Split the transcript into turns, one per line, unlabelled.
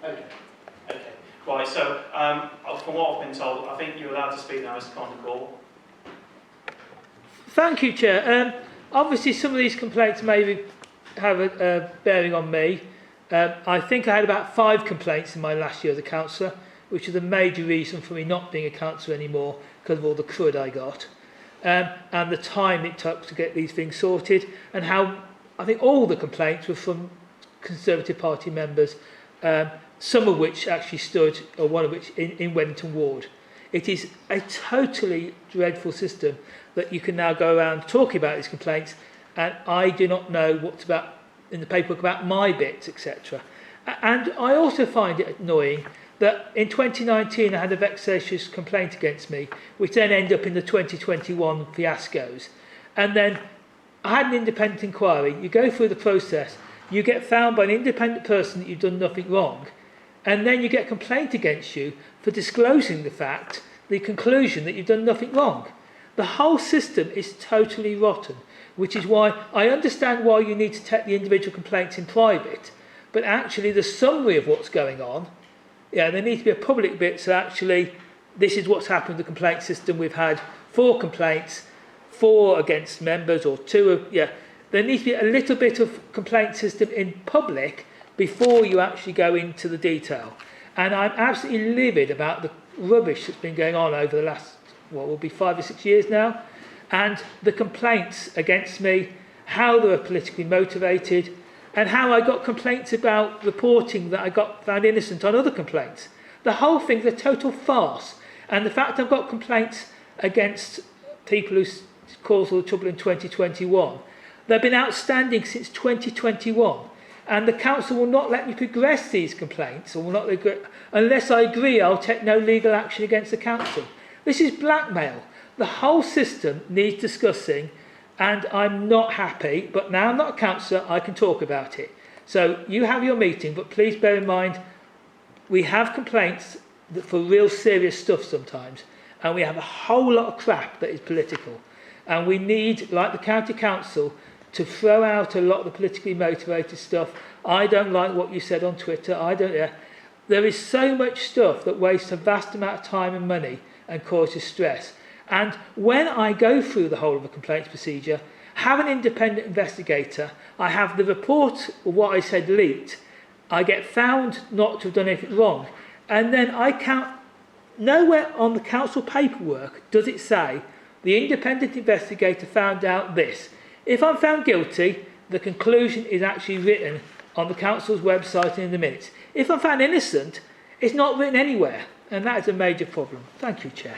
Okay. Okay. Right. So, from what I've been told, I think you're allowed to speak now, Mr. Condecourt.
Thank you, Chair. Obviously, some of these complaints may have a bearing on me. I think I had about 5 complaints in my last year as a councillor, which is a major reason for me not being a councillor anymore because of all the crud I got. And the time it took to get these things sorted, and how I think all the complaints were from Conservative Party members, some of which actually stood, or one of which, in Wellington Ward. It is a totally dreadful system that you can now go around talking about these complaints, and I do not know what's about in the paperwork about my bits, etc. And I also find it annoying that in 2019 I had a vexatious complaint against me, which then ended up in the 2021 fiascos. And then I had an independent inquiry. You go through the process, you get found by an independent person that you've done nothing wrong, and then you get a complaint against you for disclosing the conclusion that you've done nothing wrong. The whole system is totally rotten, which is why I understand why you need to take the individual complaints in private, but actually the summary of what's going on, yeah, there needs to be a public bit, so actually this is what's happened to the complaint system. We've had 4 complaints, 4 against members, or 2, there needs to be a little bit of complaint system in public before you actually go into the detail. And I'm absolutely livid about the rubbish that's been going on over the last, what will be 5 or 6 years now, and the complaints against me, how they were politically motivated, and how I got complaints about reporting that I got found innocent on other complaints. The whole thing's a total farce. And the fact I've got complaints against people who caused all the trouble in 2021, they've been outstanding since 2021. And the council will not let me progress these complaints, or will not unless I agree I'll take no legal action against the council. This is blackmail. The whole system needs discussing, and I'm not happy, but now I'm not a councillor, I can talk about it. So you have your meeting, but please bear in mind, we have complaints for real serious stuff sometimes, and we have a whole lot of crap that is political. And we need, like the county council, to throw out a lot of the politically motivated stuff. I don't like what you said on Twitter. There is so much stuff that wastes a vast amount of time and money and causes stress. And when I go through the whole of a complaints procedure, have an independent investigator, I have the report of what I said leaked, I get found not to have done anything wrong, and then I count, nowhere on the council paperwork does it say the independent investigator found out this. If I'm found guilty, the conclusion is actually written on the council's website and in the minutes. If I'm found innocent, it's not written anywhere, and that is a major problem. Thank you, Chair.